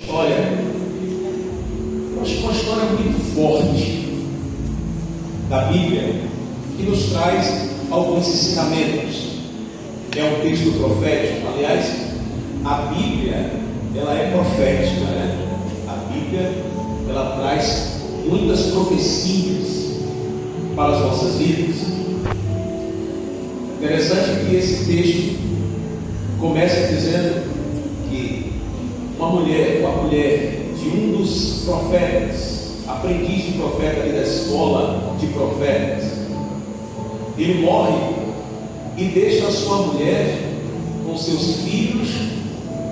Olha, acho que uma história muito forte da Bíblia que nos traz alguns ensinamentos. É um texto profético. Aliás, a Bíblia, ela é profética, né? A Bíblia, ela traz muitas profecias para as nossas vidas. Interessante que esse texto começa dizendo que uma mulher de um dos profetas, aprendiz de profeta ali da escola de profetas, ele morre e deixa a sua mulher com seus filhos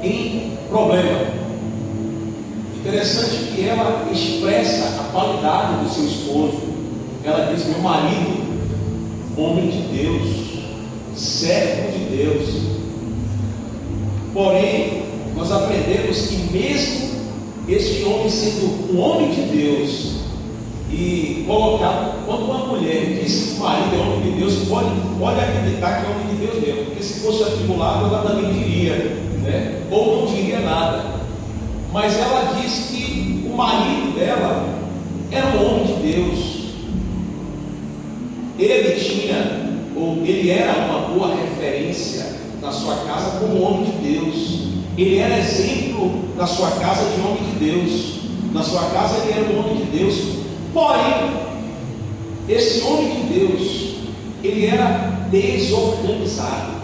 em problema. Interessante que ela expressa a qualidade do seu esposo. Ela diz: meu marido, homem de Deus, servo de Deus. Porém, nós aprendemos que mesmo este homem sendo um homem de Deus e colocado, quando uma mulher diz que o marido é homem de Deus, pode acreditar que é homem de Deus mesmo, porque se fosse atribulado ela também diria, né? Ou não diria nada. Mas ela diz que o marido dela era um homem de Deus. Ele era uma boa referência na sua casa como homem de Deus. Ele era exemplo na sua casa de homem de Deus. Na sua casa ele era um homem de Deus. Porém, esse homem de Deus, ele era desorganizado,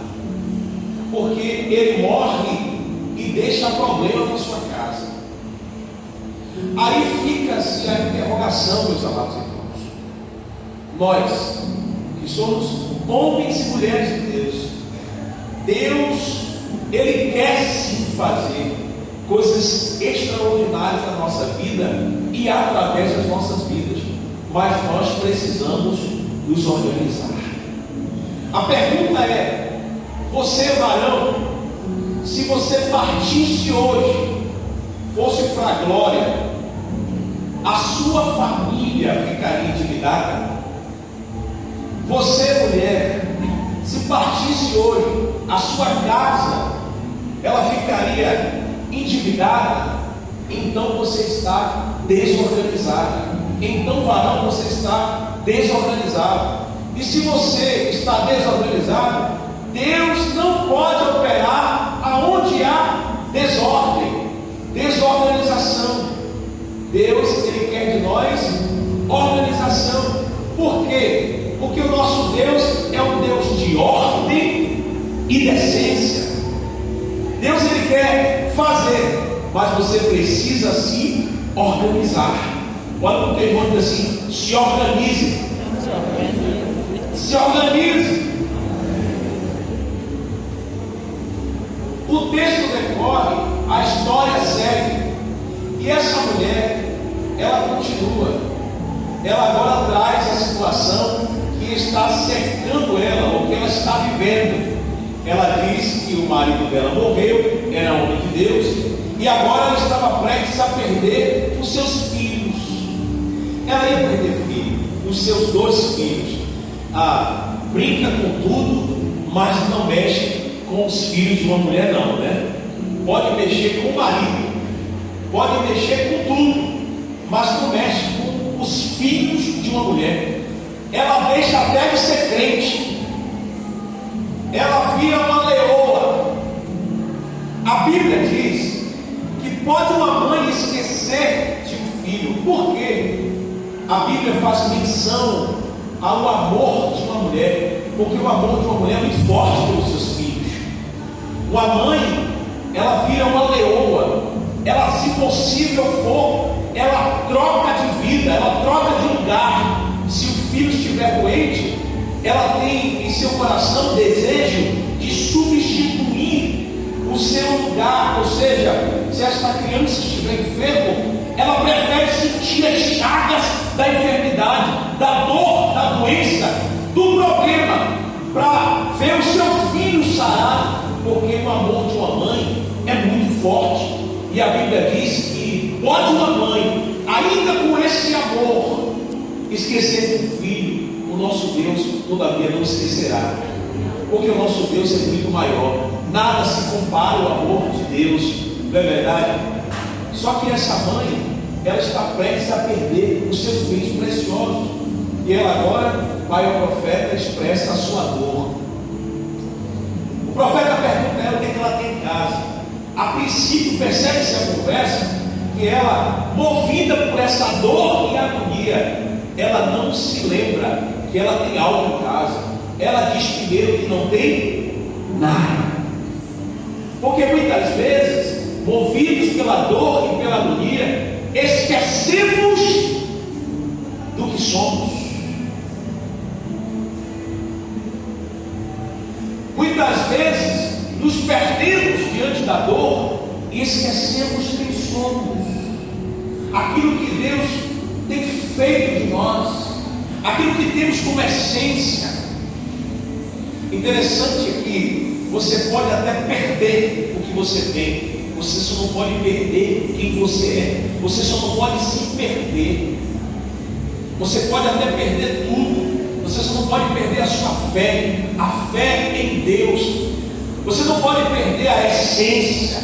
porque ele morre e deixa problema na sua casa. Aí fica-se a interrogação, meus amados irmãos. Nós, que somos homens e mulheres de Deus, Ele quer sim fazer coisas extraordinárias na nossa vida e através das nossas vidas, mas nós precisamos nos organizar. A pergunta é: você, varão, se você partisse hoje, fosse para a glória, a sua família ficaria endividada? Você, mulher, se partisse hoje, a sua casa, ela ficaria endividada? Então você está desorganizada. Então, varão, você está desorganizado. E se você está desorganizado, Deus não pode operar aonde há desordem, desorganização. Deus, Ele quer de nós organização. Por quê? Porque o nosso Deus é um Deus de ordem e decência. Deus, Ele quer fazer, mas você precisa se organizar. Olha o que o irmão diz assim: se organize. Se organize. O texto decorre, a história segue, e essa mulher, ela continua. Ela agora traz a situação que está cercando ela, ou que ela está vivendo. Ela diz que o marido dela morreu, era homem de Deus, e agora ela estava prestes a perder os seus filhos. Ela ia perder os seus 2 filhos. Brinca com tudo, mas não mexe com os filhos de uma mulher, não, né? Pode mexer com o marido, pode mexer com tudo, mas não mexe com os filhos de uma mulher. Ela deixa até de ser crente. Ela vira uma leoa. A Bíblia diz que pode uma mãe esquecer de um filho. Por quê? A Bíblia faz menção ao amor de uma mulher, porque o amor de uma mulher é muito forte pelos seus filhos. Uma mãe, ela vira uma leoa. Ela, se possível for, ela troca de vida, ela troca de lugar. Se o filho estiver doente, ela tem em seu coração desejo de substituir o seu lugar. Ou seja, se esta criança estiver enferma, ela prefere sentir as chagas da enfermidade, da dor, da doença, do problema, para ver o seu filho sarar, porque o amor de uma mãe é muito forte. E a Bíblia diz que pode uma mãe, ainda com esse amor, esquecer do filho. O nosso Deus, todavia, não esquecerá, porque o nosso Deus é muito maior. Nada se compara ao amor de Deus, não é verdade? Só que essa mãe, ela está prestes a perder os seus bens preciosos. E ela agora vai ao profeta e expressa a sua dor. O profeta pergunta a ela o que ela tem em casa. A princípio, percebe-se a conversa, que ela, movida por essa dor e agonia, ela não se lembra que ela tem algo em casa. Ela diz primeiro que não tem nada. Porque muitas vezes, movidos pela dor e pela agonia, esquecemos do que somos. Muitas vezes nos perdemos diante da dor e esquecemos quem somos, aquilo que Deus tem feito de nós, aquilo que temos como essência. Interessante é que você pode até perder o que você tem, você só não pode perder quem você é, você só não pode se perder. Você pode até perder tudo, você só não pode perder a sua fé, a fé em Deus. Você não pode perder a essência,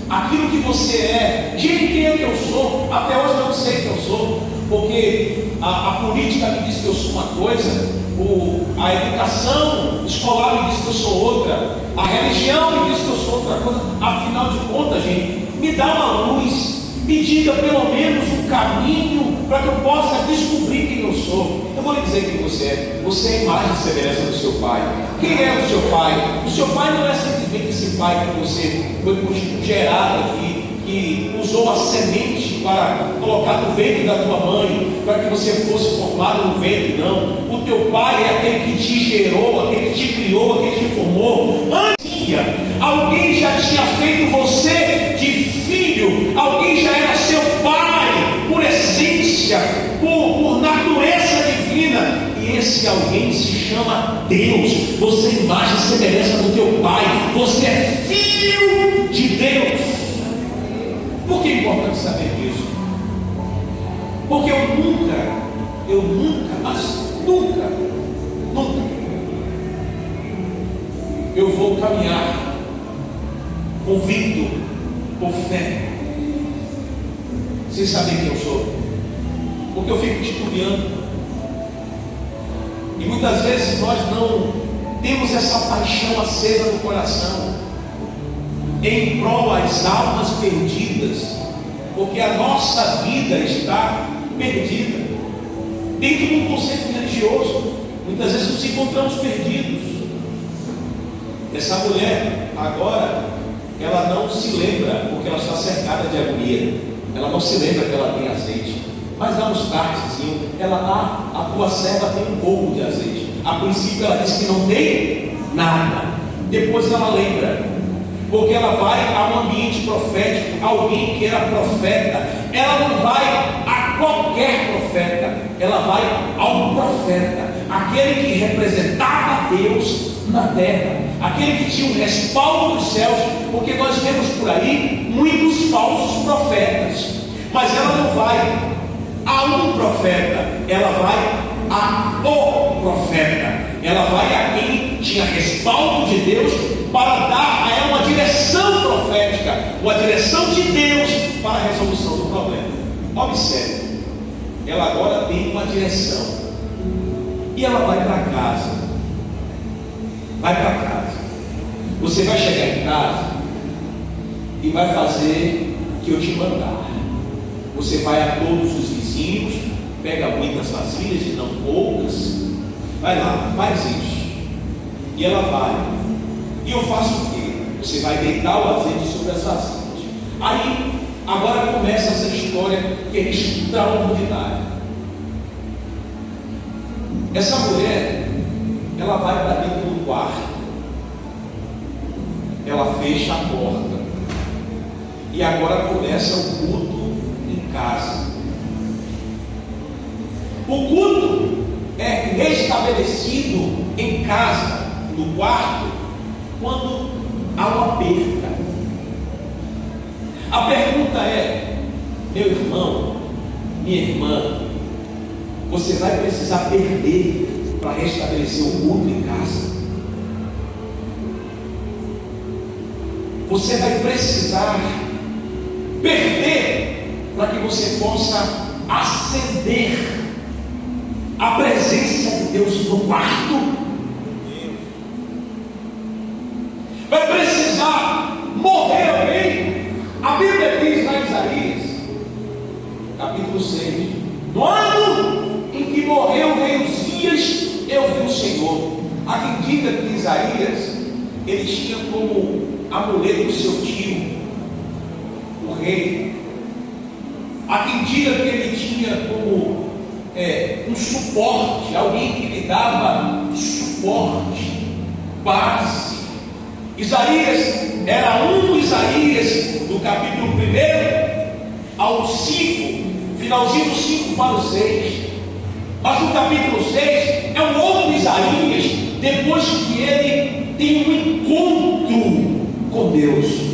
aquilo que você é. Gente, quem é que eu sou? Até hoje eu não sei quem eu sou, porque a política me diz que eu sou uma coisa, a educação escolar me diz que eu sou outra, a religião me diz que eu sou outra coisa. Afinal de contas, gente, me dá uma luz, me diga pelo menos um caminho para que eu possa descobrir quem eu sou. Eu vou lhe dizer quem você é. Você é a imagem e semelhança do seu pai. Quem é o seu pai? O seu pai não é simplesmente esse pai que você foi gerado aqui, que usou a semente para colocar no ventre da tua mãe, para que você fosse formado no ventre. Não. O teu pai é aquele que te gerou, aquele que te criou, aquele que te formou. Antes, alguém já tinha feito você de filho, alguém já era seu pai por essência, por natureza divina, e esse alguém se chama Deus. Você é imagem e semelhança do teu pai, você é filho de Deus. Por que é importante saber disso? Porque eu nunca, mas nunca eu vou caminhar convicto, por fé, sem saber quem eu sou, porque eu fico titubeando, e muitas vezes nós não temos essa paixão acesa no coração em prol das almas perdidas, porque a nossa vida está perdida dentro de um conceito religioso. Muitas vezes nos encontramos perdidos. Essa mulher agora, ela não se lembra, porque ela está cercada de agonia, ela não se lembra que ela tem azeite, mas dá uns tartezinhos, a tua serva tem um pouco de azeite. A princípio ela diz que não tem nada, depois ela lembra, porque ela vai a um ambiente profético, alguém que era profeta. Ela não vai a qualquer profeta, ela vai a um profeta, aquele que representava Deus na terra, aquele que tinha um respaldo dos céus, porque nós vemos por aí muitos falsos profetas, mas ela não vai a um profeta, ela vai a o profeta, ela vai a quem tinha respaldo de Deus para dar a ela uma direção profética, uma direção de Deus para a resolução do problema. Observe, ela agora tem uma direção e ela vai para casa. Vai para casa. Você vai chegar em casa e vai fazer o que eu te mandar. Você vai a todos os vizinhos, pega muitas vasilhas e não poucas, vai lá, faz isso. E ela vai. E eu faço o quê? Você vai deitar o azeite sobre as vasilhas. Aí, agora começa essa história que é extraordinária. Essa mulher, ela vai para dentro do quarto, ela fecha a porta, e agora começa o culto em casa. O culto é restabelecido em casa, no quarto, quando há uma perda. A pergunta é: meu irmão, minha irmã, você vai precisar perder para restabelecer o culto em casa? Você vai precisar perder para que você possa acender a presença de Deus no quarto. Vai precisar morrer alguém. A Bíblia diz lá em Isaías, capítulo 6: no ano em que morreu o rei Uzias, eu vi o Senhor. Há quem diga que Isaías, ele tinha como amuleto o seu tio, o rei. Há quem diga que ele tinha como um suporte, alguém que lhe dava suporte, base. Isaías era Isaías do capítulo 1 ao 5, finalzinho do 5 para o 6. Mas no capítulo 6 é um outro Isaías, depois que ele tem um encontro com Deus.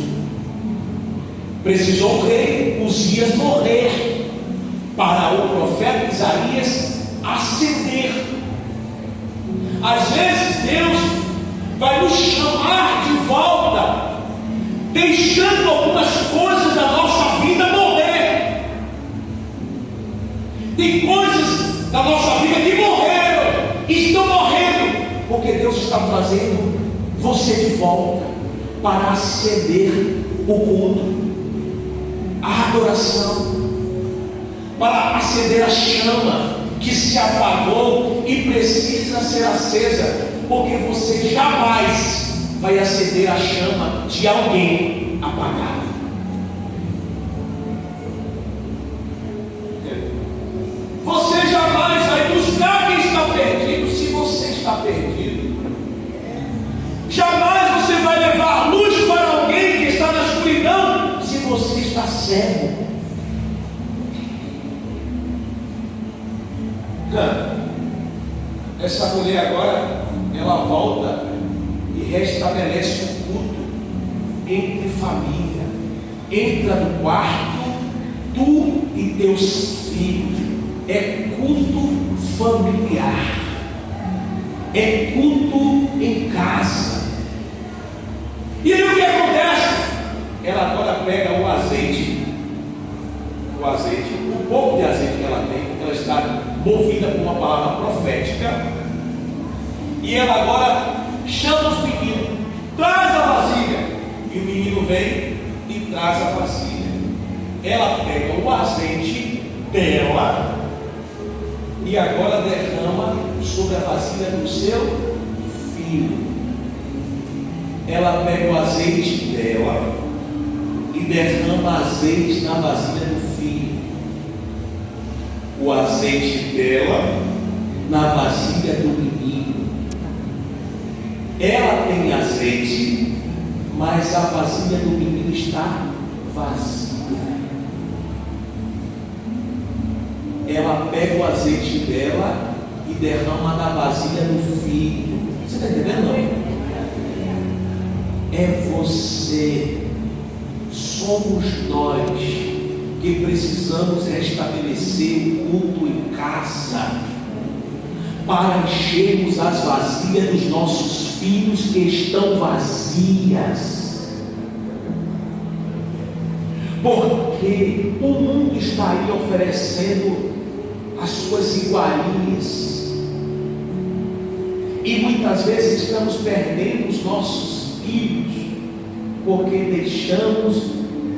Precisou o rei Uzias morrer para o profeta Isaías ascender. Às vezes Deus vai nos chamar de volta, deixando algumas coisas da nossa vida morrer. Tem coisas da nossa vida que morreram, estão morrendo, porque Deus está trazendo você de volta para acender o culto, a adoração, para acender a chama que se apagou e precisa ser acesa, porque você jamais vai acender a chama de alguém apagado. Você jamais vai buscar quem está perdido se você está perdido. Jamais você vai levar luz para alguém que está na escuridão se você está cego. Essa mulher agora, ela volta e restabelece o culto entre família. Entra no quarto, tu e teus filhos. É culto familiar, é culto em casa. E aí o que acontece? Ela agora pega o azeite, o pouco de azeite que ela tem, ela está movida por uma palavra profética, e ela agora chama os meninos, traz a vasilha, e o menino vem e traz a vasilha. Ela pega o azeite dela e agora derrama sobre a vasilha do seu filho. Ela pega o azeite dela e derrama azeite na vasilha do filho. O azeite dela na vasilha do menino. Ela tem azeite, mas a vasilha do menino está vazia. Ela pega o azeite dela e derrama na vasilha do filho. Você está entendendo? É você, somos nós que precisamos restabelecer o culto em casa, para enchermos as vasilhas dos nossos filhos que estão vazias. Porque o mundo está aí oferecendo as suas iguarias, e muitas vezes estamos perdendo os nossos filhos porque deixamos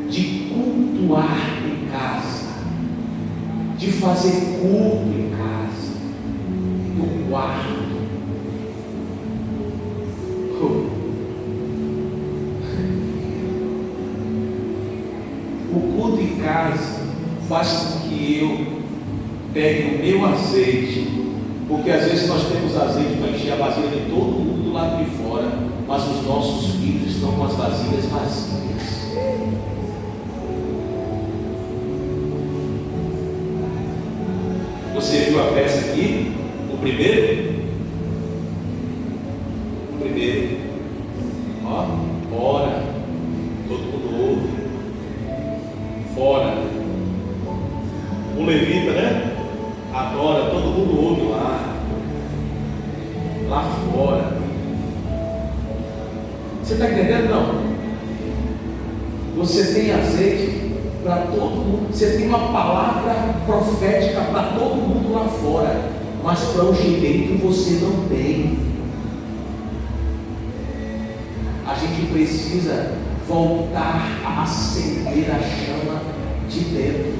de cultuar em casa, de fazer culto em casa, no quarto. O culto em casa faz com que eu pegue o meu azeite, porque às vezes nós temos azeite para encher a vasilha de todo mundo do lado de fora, mas os nossos filhos estão com as vasilhas vazias. Você viu a peça aqui? O primeiro, ó, ora, todo mundo ouve, fora. O levita, né? Adora, todo mundo ouve lá fora. Você está entendendo? Não? Você tem azeite, para todo mundo. Você tem uma palavra profética para todo mundo lá fora, mas para o direito você não tem. A gente precisa voltar a acender a chama de dentro.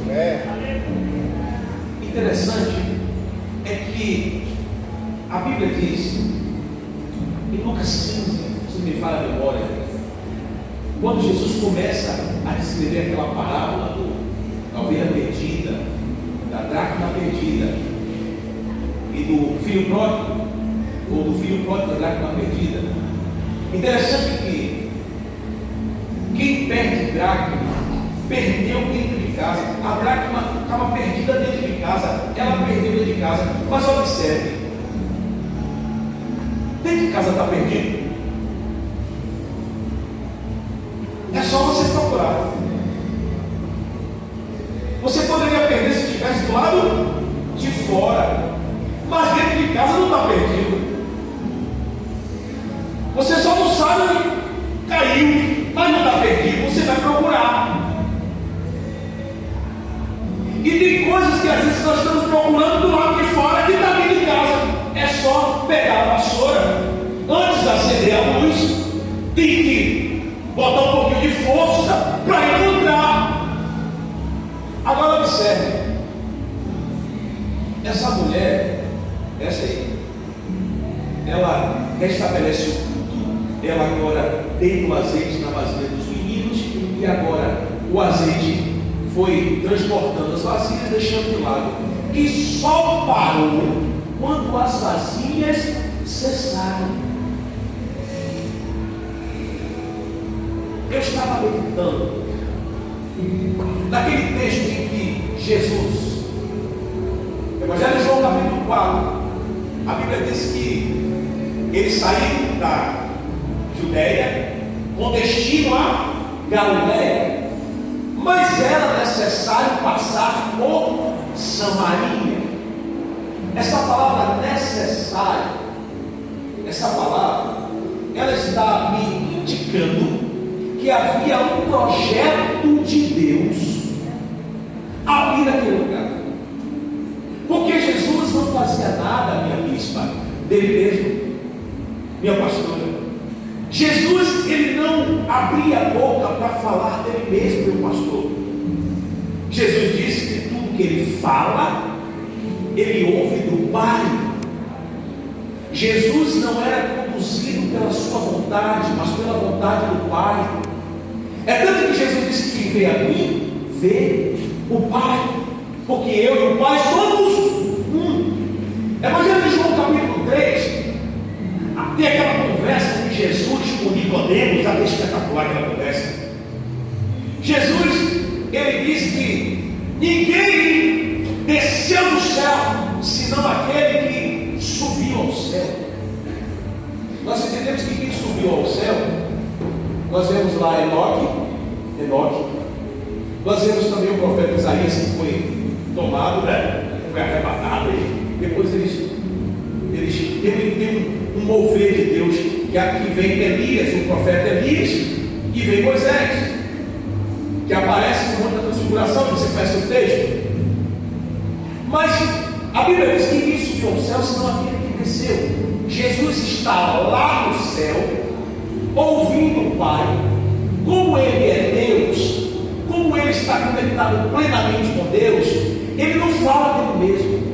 Interessante é que a Bíblia diz em Lucas 15, se me fala a memória, quando Jesus começa a descrever aquela parábola da ovelha perdida, da dracma perdida e do filho pródigo, ou do filho pródigo da dracma perdida. Interessante que quem perde dracma perdeu dentro de casa. A dracma estava perdida dentro de casa, ela perdeu dentro de casa. Mas observe, dentro de casa está perdido, é só você procurar. Você poderia perder se estivesse do lado de fora, mas dentro de casa não está perdido. Você só não sabe onde caiu, mas não está perdido. Você vai procurar. E tem coisas que às vezes nós estamos procurando do lado de fora que está dentro de casa. É só pegar a vassoura, antes de acender a luz, tem que botar um pouquinho de força para encontrar. Agora observe, essa mulher, essa aí, ela restabelece o culto. Ela agora tem o azeite na vasilha dos meninos, e agora o azeite foi transportando as vasilhas, deixando de lado, e só parou quando as vasilhas cessaram. Eu estava meditando naquele texto em que Jesus, Evangelho de João capítulo 4, a Bíblia diz que eles saíram da Judeia com destino a Galiléia, mas era necessário passar por Samaria. Essa palavra necessário, essa palavra, ela está me indicando que havia um projeto de Deus ali naquele lugar. Porque Jesus não fazia nada, minha bispa, dele mesmo, minha pastora. Jesus, ele não abria a boca para falar dele mesmo, meu pastor. Jesus disse que tudo que ele fala, ele ouve do Pai. Jesus não era conduzido pela sua vontade, mas pela vontade do Pai. É tanto que Jesus disse que quem vê a mim, vê o Pai, porque eu e o Pai somos um. Evangelho de João capítulo 3, tem aquela conversa de Jesus com Nicodemos, até espetacular aquela conversa. Jesus, ele disse que ninguém desceu do céu, senão aquele que subiu ao céu. Nós entendemos que quem subiu ao céu, nós vemos lá Enoque, nós vemos também o profeta Isaías, que foi tomado, foi arrebatado, e depois eles tem um mover de Deus, que aqui vem Elias, o profeta Elias, e vem Moisés, que aparece no monte da transfiguração. Você conhece o texto? Mas a Bíblia diz que ninguém subiu ao céu senão aquele que desceu. Jesus está lá no céu, ouvindo o Pai. Como ele é Deus, como ele está conectado plenamente com Deus, ele não fala dele mesmo.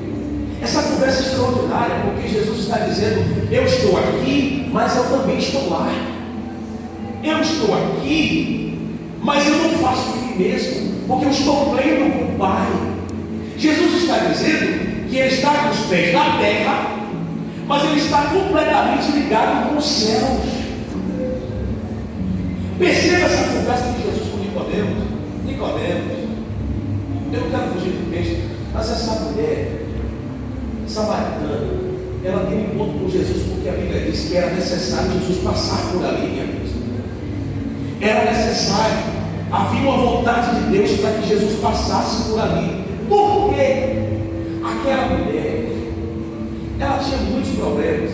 Essa conversa é extraordinária, porque Jesus está dizendo: eu estou aqui, mas eu também estou lá. Eu estou aqui, mas eu não faço de mim mesmo, porque eu estou pleno com o Pai. Jesus está dizendo que ele está com os pés na terra, mas ele está completamente ligado com os céus. Perceba essa conversa de Jesus com Nicodemos. Eu não quero fugir do texto, mas essa mulher samaritana, ela tem um encontro com Jesus, porque a Bíblia diz que era necessário Jesus passar por ali, minha amiga. Era necessário, havia uma vontade de Deus para que Jesus passasse por ali. Por quê? Aquela mulher, ela tinha muitos problemas,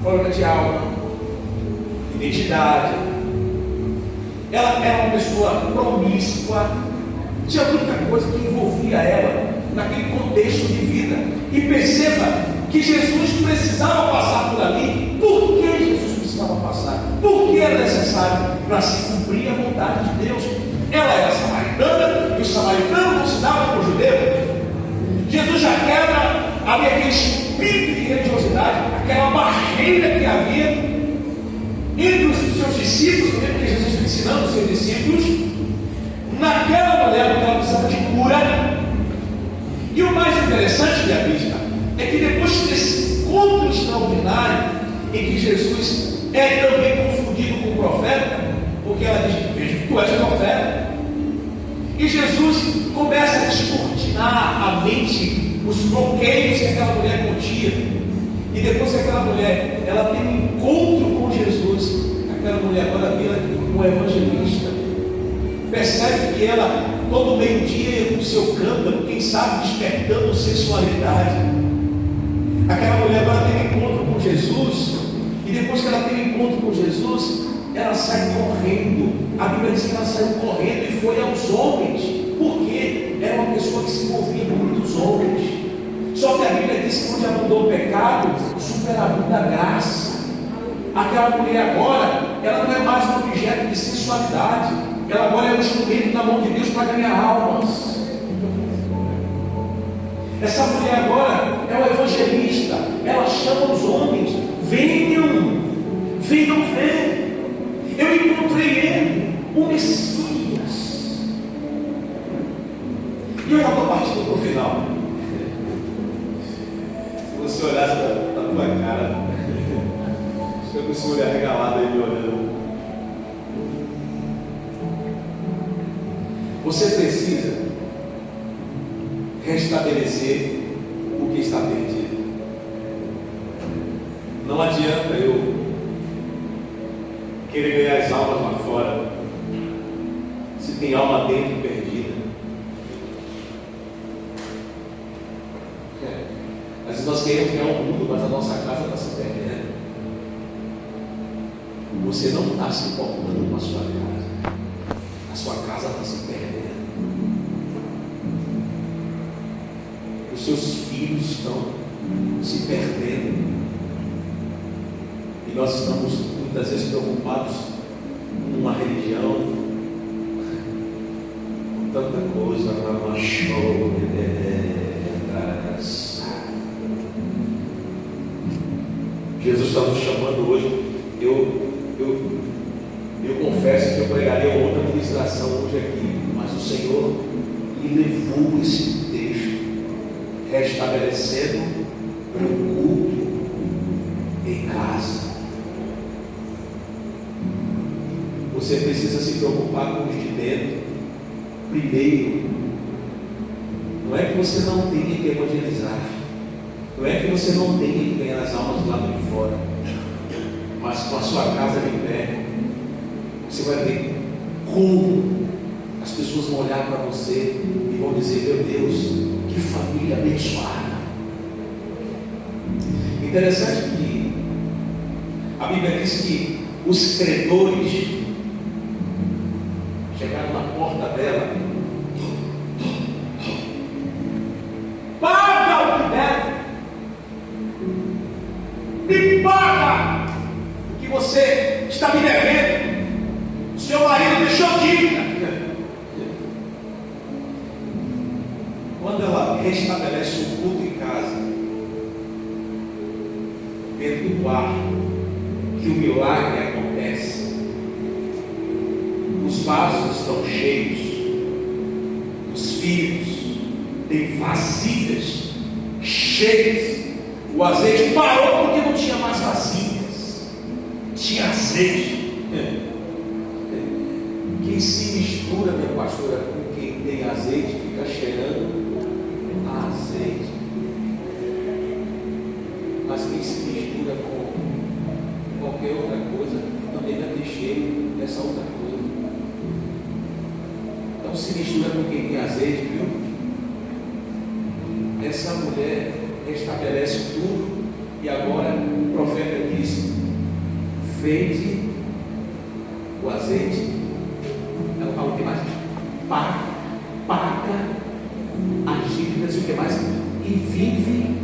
problema de alma, identidade, ela era uma pessoa promíscua, tinha muita coisa que envolvia ela naquele contexto de vida. E perceba que Jesus precisava passar por ali. Por que Jesus precisava passar? Porque era necessário para se cumprir a vontade de Deus. Ela era samaritana e os samaritanos não se davam com o judeu. Jesus já quebra ali aquele espírito de religiosidade, aquela barreira que havia entre os seus discípulos, porque Jesus está ensinando os seus discípulos, naquela mulher, porque ela precisava de cura. E o mais interessante, minha vista, é que depois desse encontro extraordinário, em que Jesus é também confundido com o profeta, porque ela diz: veja, tu és profeta. E Jesus começa a descortinar a mente, os bloqueios que aquela mulher continha. E depois que aquela mulher, ela tem um encontro com Jesus, aquela mulher agora vira um evangelista. Percebe que ela, todo meio-dia, ia com o seu cântaro, quem sabe despertando sensualidade. Aquela mulher agora tem um encontro com Jesus. E depois que ela tem um encontro com Jesus, ela sai correndo. A Bíblia diz que ela saiu correndo e foi aos homens. Por quê? Era uma pessoa que se envolvia com muitos homens. Só que a Bíblia diz que onde abundou o pecado, superabunda a graça. Aquela mulher agora, ela não é mais um objeto de sensualidade. Ela agora é um instrumento na mão de Deus para ganhar almas. Essa mulher agora é uma evangelista. Ela chama os homens: venham, venham ver. Eu encontrei ele, o Messias. E eu já estou partindo para o final. Se você olhasse para a tua cara, eu com esse olho arregalado aí me olhando. Você precisa restabelecer o que está perdido. Não adianta eu querer ganhar as almas lá fora se tem alma dentro perdida. Às vezes nós queremos ganhar o mundo, mas a nossa casa está se perdendo. Você não está se importando com a sua casa. A sua casa está se perdendo. Os seus filhos estão se perdendo. E nós estamos muitas vezes preocupados com uma religião, com tanta coisa, Jesus está nos chamando hoje. Eu confesso que eu pregaria outra ministração hoje aqui, mas o Senhor me levou esse texto, restabelecendo o culto em casa. Você precisa se preocupar com os de dentro primeiro. Não é que você não tenha que evangelizar, não é que você não tenha que ganhar as almas do lado de fora, mas com a sua casa de pé, você vai ver como as pessoas vão olhar para você e vão dizer: meu Deus, que família abençoada. Interessante que a Bíblia diz que os credores chegaram na porta dela: paga o que deve, me paga o que você está me devendo. Seu marido deixou dívida. Quando ela restabelece o culto em casa, dentro do quarto, que o milagre acontece. Os vasos estão cheios, os filhos têm vasilhas cheias. O azeite parou porque não tinha mais vasilhas, tinha azeite. Quem se mistura, minha pastora, com quem tem azeite, fica cheirando a azeite. Mas quem se mistura com qualquer outra coisa, também vai ter cheiro dessa outra coisa. Então se mistura com quem tem azeite, viu? Essa mulher restabelece tudo. E agora o profeta diz: vende o azeite Ela fala o que mais? Paga as dívidas e o que mais? E vive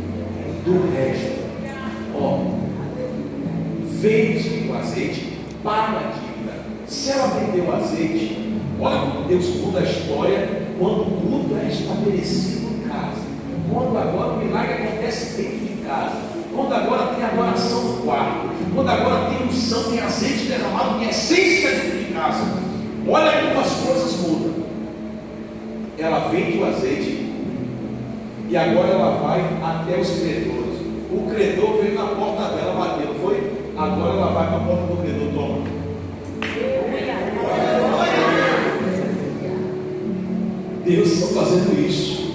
do resto. Ó, vende o azeite, paga a dívida. Se ela vendeu o azeite, olha como Deus muda a história quando tudo é estabelecido em casa. Quando agora o milagre acontece dentro de casa. Quando agora tem adoração no quarto. Quando agora tem unção, tem azeite derramado, tem essência dentro de casa. Olha como as coisas mudam. Ela vende o azeite e agora ela vai até os credores. O credor veio na porta dela, bateu, não foi? Agora ela vai para a porta do credor, toma. Deus está fazendo isso.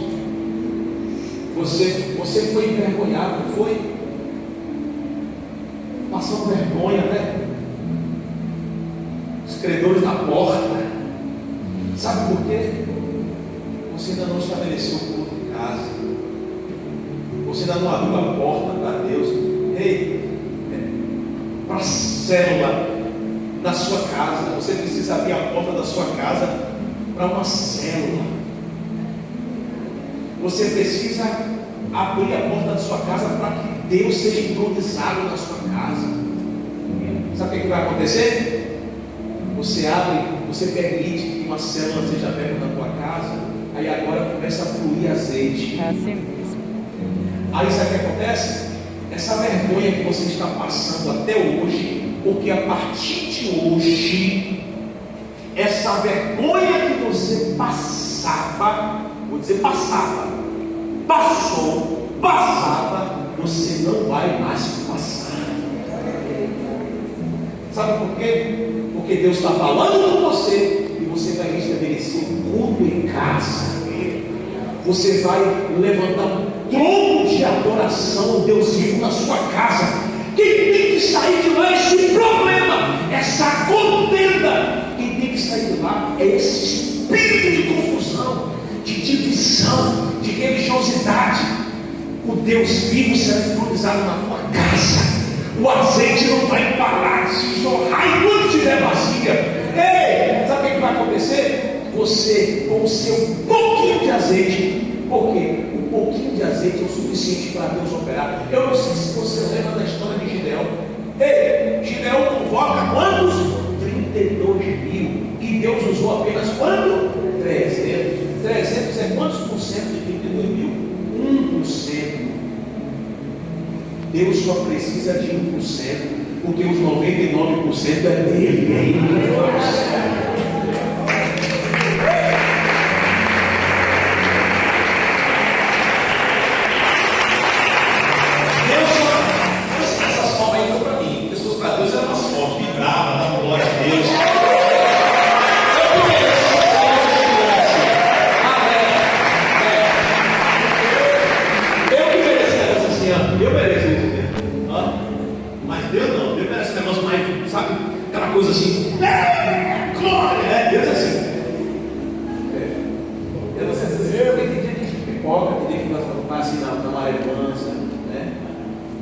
Você foi envergonhado, não foi? Passou vergonha, né? Os credores na porta. Sabe por quê? Você ainda não estabeleceu o culto em casa. Você ainda não abriu a porta para Deus. Ei, para a célula na sua casa. Você precisa abrir a porta da sua casa para uma célula. Você precisa abrir a porta da sua casa para que Deus seja entronizado na sua casa. Sabe o que vai acontecer? Você abre, você permite que uma célula seja aberta na tua casa. Aí agora começa a fluir azeite. É assim mesmo. Aí sabe o que acontece? Essa vergonha que você está passando até hoje, porque a partir de hoje, essa vergonha que você passava, vou dizer passava, passava, você não vai mais passar. Sabe por quê? Porque Deus está falando com você e você vai estabelecer um culto em casa. Você vai levantar um trono de adoração ao Deus vivo na sua casa. Quem tem que sair de lá é esse problema, essa contenda. Quem tem que sair de lá é esse espírito de confusão, de divisão, de religiosidade. O Deus vivo será entronizado na tua casa. O azeite não vai parar de se jorrar enquanto estiver vazia. Ei, sabe o que vai acontecer? Você, com o seu pouquinho de azeite, porque o pouquinho de azeite é o suficiente para Deus operar. Eu não sei se você lembra da história de Gideão. Ei, Gideão convoca quantos? 32 mil. E Deus usou apenas quanto? 300. 300 é quantos por cento de 32 mil? 1%. Deus só precisa de 1%, porque os 99% é dele. Essas palmas aí foram para mim. Pessoas para Deus eram umas palmas, vibravam, davam glória a Deus. Eu mereço isso, mas Deus não, Deus merece um negócio mais, sabe, aquela coisa assim, glória, Deus é assim. Eu não sei se você tem dia que pipoca, tem dia que nós vamos assim na maré mansa, né?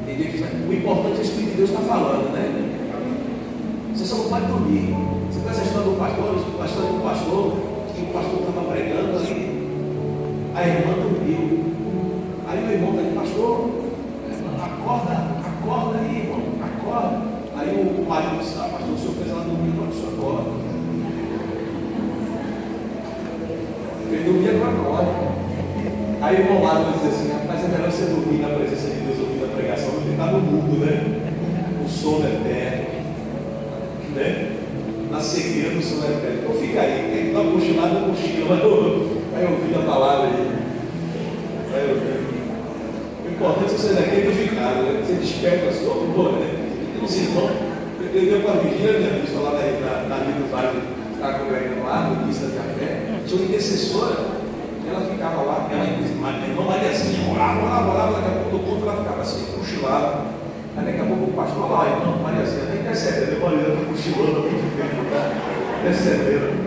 Tem dia que o importante é o Espírito de Deus está falando, né? Você só não pode dormir. Você conhece a história do pastor, que o pastor estava pregando ali, a irmã dormiu. Aí o irmão está ali, pastor, acorda aí, irmão, acorda. Aí o marido disse, pastor, o senhor fez ela dormir, quando o senhor acorda. Ele dormia com acorda. Aí o irmão lá disse assim, rapaz, é melhor você dormir na presença de Deus, ouvindo a pregação, do que estar no mundo, né? O sono eterno, né? Na cegueira do sono eterno. Então fica aí, quem está cochilado, eu cochilo, vai ouvir a palavra aí. Vai ouvir. O importante é que você daqui é edificado, né? Você desperta a sua boa, né? Tem uns irmãos, eu dei para a vigília, minha vista lá na vida do bairro, que estava congregando lá, no Missa de Café, tinha uma intercessora, ela ficava lá, ela, a irmã Mariazinha, orava, daqui a pouco do culto ela ficava assim, cochilava. Aí daqui a pouco o pastor, olha lá, irmã Mariazinha, nem intercedendo, a Mariana está cochilando, muito bem, tá? Intercedendo.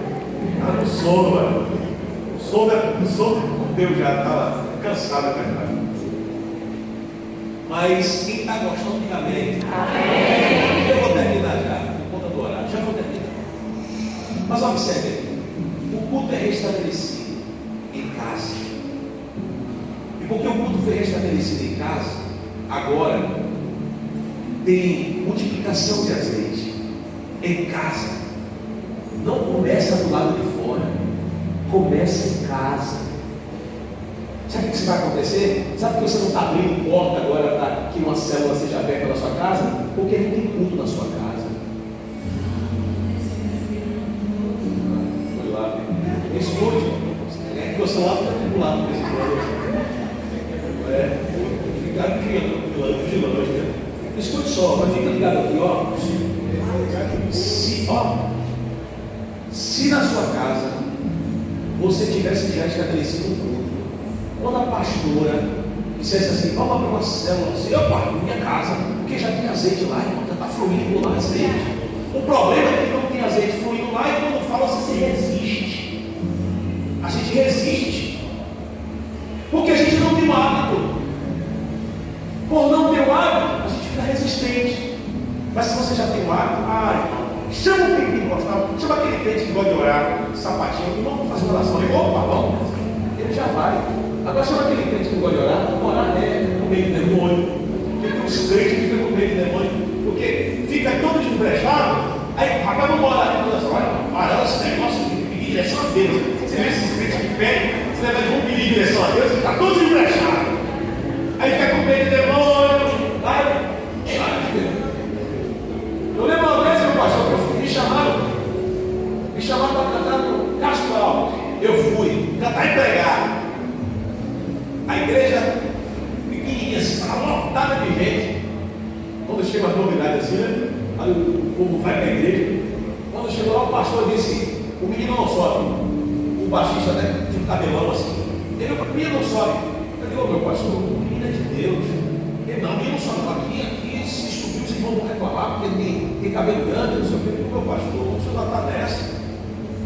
Ela no sono, mano. O sono com Deus já estava cansado, é verdade. Mas quem está gostando, diga amém. Amém. Eu vou terminar já, por conta do horário. Já vou terminar. Mas observe, culto é restabelecido em casa. E porque o culto foi restabelecido em casa, agora tem multiplicação de azeite em casa. Não começa do lado de fora, começa em casa. Sabe o que vai acontecer? Sabe que você não está abrindo porta agora para que uma célula seja aberta na sua casa? Porque não tem culto na sua casa. Foi lá. Escute. É que você lá fica tribulado com esse problema. Ficar vigilante. Escute só, mas fica ligado aqui, ó. Se na sua casa você tivesse já estabelecido um culto, quando a pastora dissesse assim, vamos abrir uma célula, você, opa, minha casa, porque já tem azeite lá, irmão, já está fluindo lá azeite. O problema é que não tem azeite fluindo lá, e quando fala, você resiste. A gente resiste, porque a gente não tem o hábito. Por não ter o hábito, a gente fica resistente. Mas se você já tem o hábito, irmão, chama o pentecostal, chama aquele crente que gosta de orar, sapatinho, e vamos fazer uma oração. Ele, opa, vamos, ele já vai. Agora chama aquele crente que gosta de orar, orar no meio do demônio. Porque tem uns crentes que ficam no meio do demônio, porque fica todo desbrechado, aí acaba uma hora, olha, esse negócio de pedir direção a Deus. Você vê esses crentes que pedem, você leva de pedir direção a Deus, está todo desbrechado. Aí fica com o meio do demônio, vai. Eu lembro uma vez, meu pastor, me chamaram para cantar no Castro Alves. Eu fui cantar e pregar. A igreja pequenininha, estava lotada de gente. Quando chega uma novidade assim, né? Aí o povo vai para a igreja. Quando chegou lá, o pastor disse: o menino não sobe. O baixista, né? De cabelão assim. Ele, o menino não sobe. Eu digo, meu pastor, o menino é de Deus. Ele, não, o menino não sobe aqui, se subir, os irmãos vão reclamar, porque tem cabelo grande, não sei o que. Meu pastor, o senhor já está nessa.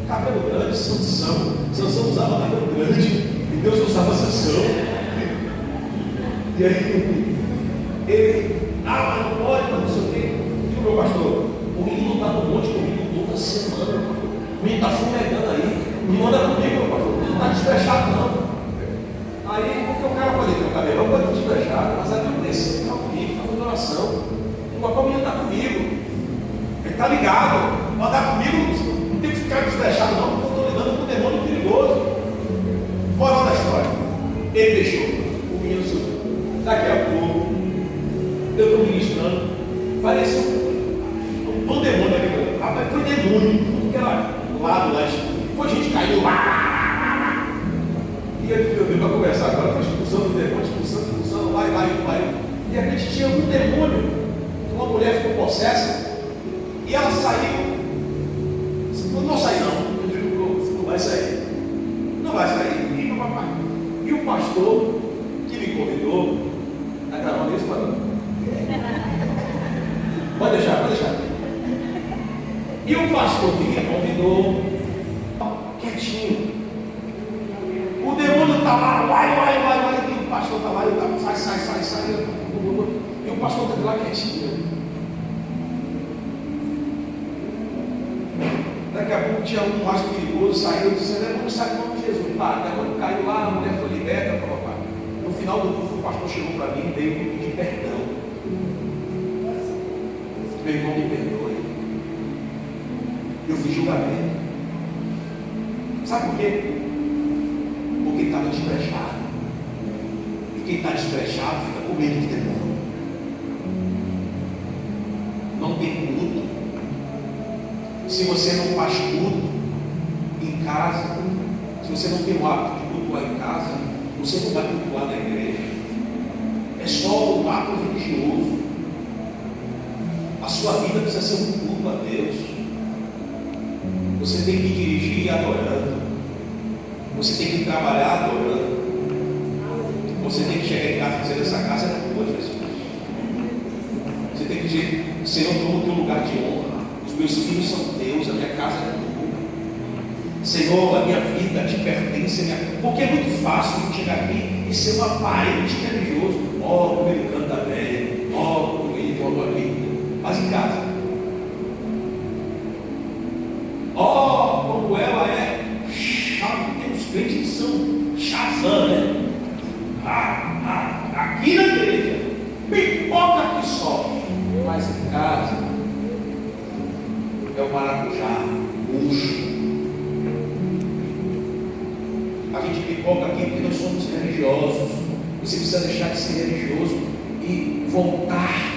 Cabelo grande, Sansão usava cabelo grande, e Deus usava Sansão. E aí, ele, mas não pode, mas não sei o quê. E o meu pastor, o menino está no monte comigo toda semana. O menino está fumegando aí. Me manda comigo, meu pastor. Ele não está despechado, não. Aí, porque o cara pode ter o cabelão, pode ter despechado, mas a minha está comigo, está fazendo oração. O papai, o menino está comigo. Ele está ligado. Pode estar comigo. Não tem que ficar despechado, não, porque eu estou lidando com um demônio perigoso. Moral da história. Ele deixou. O menino subiu. Daqui a pouco, eu estou ministrando. Parecia um demônio aqui. Rapaz, foi demônio. Tudo que era lado lá. Foi gente caiu. E eu dei para conversar agora. Foi expulsando o demônio, expulsando, vai. E de repente tinha um demônio. Uma mulher ficou possessa. E ela saiu. Não sai não, eu digo, você não vai sair. Não vai sair. E o pastor que me convidou, está gravando isso, padrão? Pode deixar. E o pastor que me convidou, quietinho. O demônio está lá, vai. E o pastor está lá, ele sai. E o pastor está lá quietinho. Daqui a pouco tinha um mais perigoso, saiu e disse: vamos sair em nome de Jesus. Pá, daqui a pouco caiu lá, a mulher foi liberta. No final do culto, o pastor chegou para mim e veio me pedir perdão. Meu irmão, me perdoe. Eu fiz julgamento. Sabe por quê? Porque estava desprechado. E quem está desprechado fica com medo de demônio. Não tem culto. Se você não faz culto em casa, se você não tem o hábito de cultuar em casa, você não vai cultuar na igreja. É só um ato religioso. A sua vida precisa ser um culto a Deus. Você tem que dirigir adorando. Você tem que trabalhar adorando. Você tem que chegar em casa e dizer: essa casa é tua, Jesus. Você tem que dizer: Senhor, toma o teu lugar de honra. Meus filhos são teus, a minha casa é tua. Senhor, a minha vida te pertence. Porque é muito fácil chegar aqui e ser um aparente religioso. Como ele canta bem, como ele falou aqui. Mas em casa, como ela é Shazam, né? Aqui na igreja, pipoca que só, mas em casa é o maracujá, murcho. A gente pipoca aqui porque nós somos religiosos. Você precisa deixar de ser religioso e voltar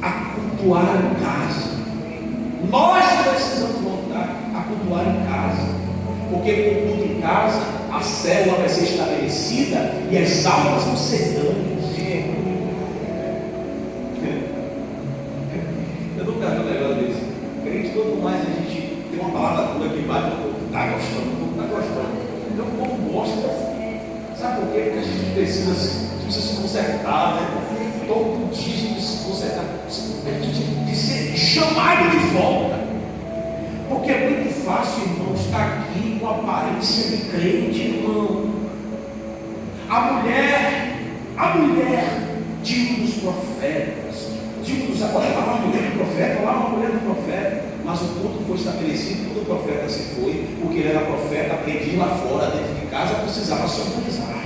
a cultuar em casa. Nós precisamos voltar a cultuar em casa, porque com culto em casa a célula vai ser estabelecida e as almas vão ser ganhas. Eu não quero um negócio desse. Crente, quanto mais a gente tem uma palavra boa que vai, está gostando. Então o povo gosta. Sabe por quê? Porque a gente precisa se consertar, né? Todo dia a gente se consertar. A gente de ser chamado de volta. Porque é muito fácil, irmão, estar aqui com aparência de crente, irmão. A mulher de um dos profetas, agora lá uma mulher do profeta, lá uma mulher do profeta, mas o culto foi estabelecido quando o profeta se foi, porque ele era profeta, aprendido lá fora, dentro de casa, precisava se organizar.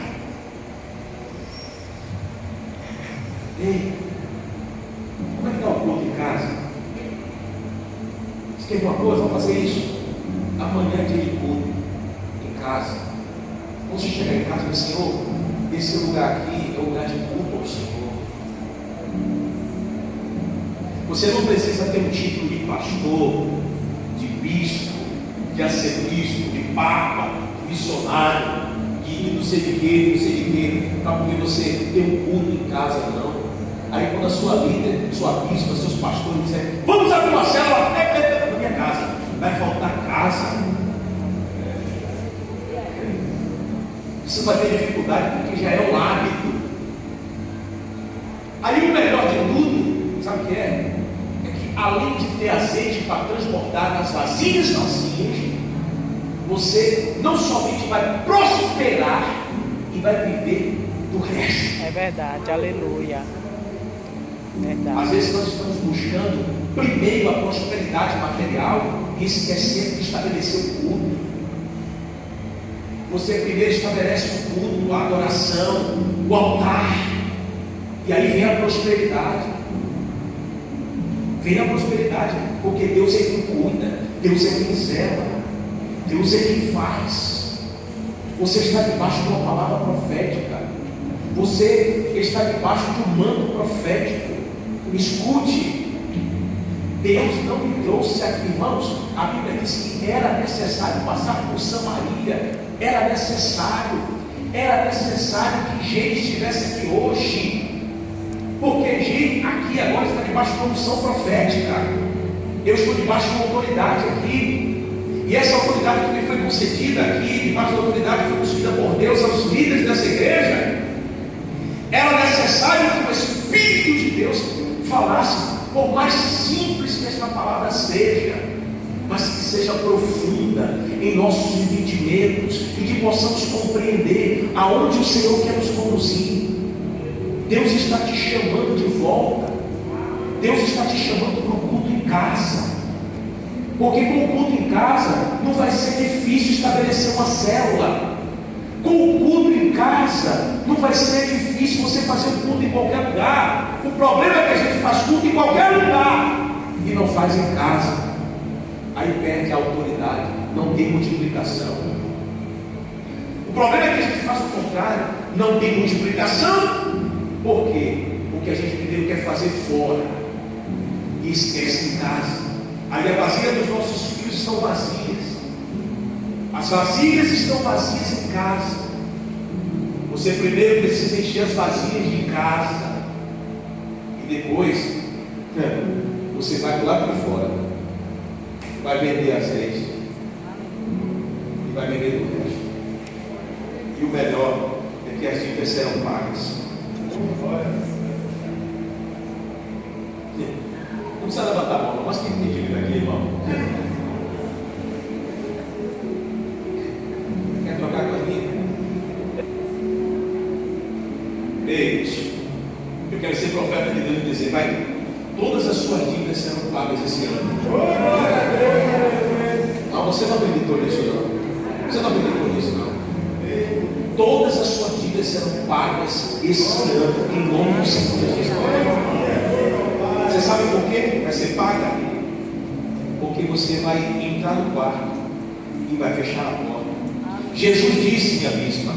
Ei, como é que está o culto em casa? Você quer uma coisa? Vamos fazer isso. Amanhã é dia de culto em casa. Quando você chegar em casa e dizer, Senhor, esse lugar aqui é o lugar de culto ao Senhor. Você não precisa ter um título de pastor, de bispo, de arcebispo, de papa, de missionário, de não sei de quê, para poder você ter um culto em casa, não. Aí quando a sua líder, sua bispa, seus pastores disserem, vamos abrir uma célula na minha casa, vai faltar casa. Você vai ter dificuldade porque já é o hábito. Aí o melhor de tudo, sabe o que é? É que além de ter azeite para transportar nas vasilhas vazias, você não somente vai prosperar e vai viver do resto. É verdade, aleluia. Verdade. Às vezes nós estamos buscando primeiro a prosperidade material e esquecendo de estabelecer o culto. Você primeiro estabelece o culto, a adoração, o altar, e aí vem a prosperidade. Vem a prosperidade, porque Deus é quem cuida, Deus é quem zela, Deus é quem faz. Você está debaixo de uma palavra profética, você está debaixo de um manto profético. Escute, Deus não me trouxe aqui, irmãos. A Bíblia diz que era necessário passar por Samaria, era necessário que gente estivesse aqui hoje, porque gente aqui agora está debaixo de uma unção profética. Eu estou debaixo de uma autoridade aqui, e essa autoridade que me foi concedida aqui, debaixo da autoridade que foi concedida por Deus aos líderes dessa igreja, era necessário que o Espírito de Deus falasse, por mais simples que esta palavra seja, mas que seja profunda em nossos entendimentos e que possamos compreender aonde o Senhor quer nos conduzir. Deus está te chamando de volta. Deus está te chamando para o culto em casa, porque com o culto em casa não vai ser difícil estabelecer uma célula. Com o culto em casa não vai ser difícil você fazer o culto em qualquer lugar. O problema é que a gente faz culto em qualquer lugar e não faz em casa. Aí perde a autoridade, não tem multiplicação. O problema é que a gente faz o contrário, não tem multiplicação. Por quê? Porque a gente primeiro quer fazer fora e esquece em casa. Aí a vasilha dos nossos filhos estão vazias. As vasilhas estão vazias em casa. Você primeiro precisa encher as vasilhas de casa, e depois você vai lá para fora, vai vender azeite e vai vender do resto. E o melhor é que as dívidas serão pagas. Não precisa levantar a mão, mas quem tem dívida aqui, irmão? Quer trocar comigo? Ei, eu quero ser profeta de Deus e dizer, vai, todas as suas dívidas serão pagas esse ano. Não, você não acreditou nisso, não. Você não acreditou nisso, não. dívidas serão pagas esse ano, em nome do Senhor Jesus. Você sabe por quê vai ser paga? Porque você vai entrar no quarto e vai fechar a porta. Jesus disse, minha bispa,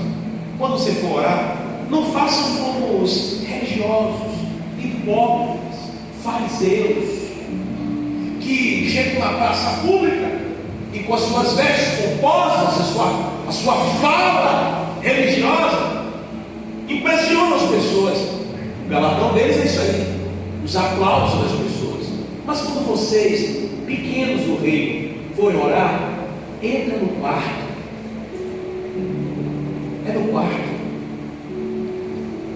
quando você for orar, não façam como os religiosos, hipócritas, fariseus, que chegam na praça pública e com as suas vestes pomposas, a sua fala religiosa, impressionam as pessoas. O galardão deles é isso aí, os aplausos das pessoas. Mas quando vocês, pequenos do reino, forem orar, entra no quarto. É no quarto.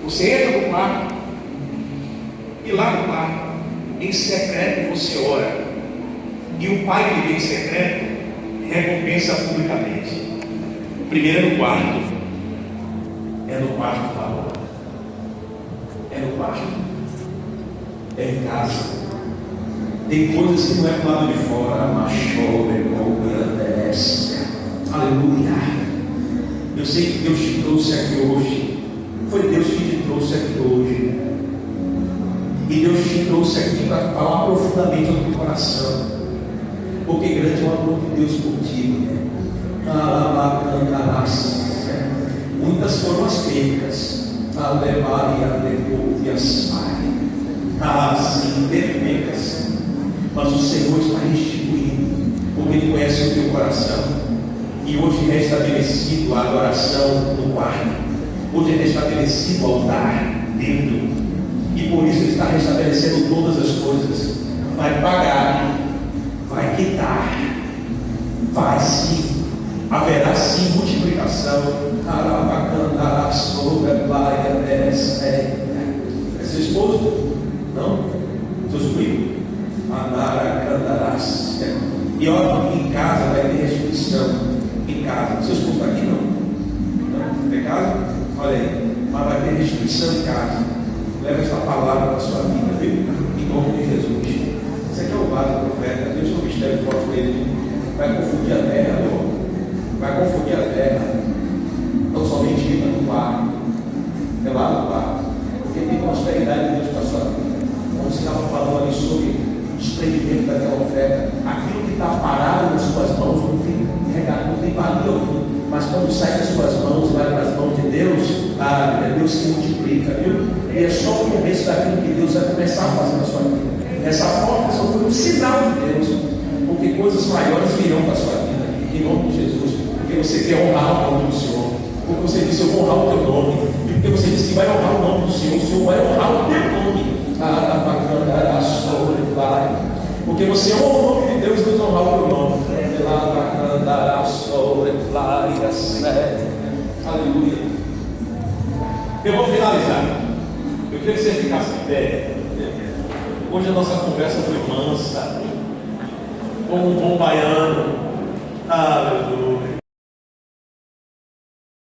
Você entra no quarto e lá no quarto, em secreto, você ora. E o Pai que vem em secreto recompensa publicamente. Primeiro é no quarto. É no quarto da hora. É no quarto. É em casa. Tem coisas que não é do lado de fora. Aleluia. Eu sei que Deus te trouxe aqui hoje. Foi Deus que te trouxe aqui hoje. E Deus te trouxe aqui para falar profundamente ao teu coração. Porque grande é o amor de Deus por ti, né? Muitas foram as percas. Sim, percas. Mas o Senhor está restituindo, porque Ele conhece o teu coração. E hoje é restabelecido a adoração no quarto. Hoje é restabelecido o altar dentro. E por isso Ele está restabelecendo todas as coisas. Vai pagar, vai quitar, vai sim, haverá sim multiplicação. É seu esposo? Não? Seus primos? E olha, em casa vai ter restituição. Em casa, seu esposo está aqui? Não? É casa? Olha aí, mas vai ter restituição em casa. Leva essa palavra para a sua vida, viu? Em nome de Jesus. Você quer o vaso do profeta? Deus tem um mistério forte dele. Vai confundir a terra, Lord. Vai confundir a terra. Não somente ir no quarto. É lá no quarto. Porque tem prosperidade de Deus para a sua vida. Quando você estava falando ali sobre o desprendimento daquela oferta, aquilo que está parado nas suas mãos não tem valia. Mas quando sai das suas mãos e vai para as mãos de Deus, é Deus que multiplica, viu? E é só o começo daquilo que Deus vai começar a fazer na sua vida. Essa porta só foi um sinal de Deus, porque coisas maiores virão para a sua vida, em nome de Jesus, porque você quer honrar o nome do Senhor, porque você disse: eu vou honrar o teu nome, e porque você disse que vai honrar o nome do Senhor, o Senhor vai honrar o teu nome. Porque você honra o nome de Deus, Deus honrar o teu nome. Aleluia. Eu vou finalizar. Eu queria que você ficasse em pé. Hoje a nossa conversa foi mansa, como um bom baiano. Aleluia.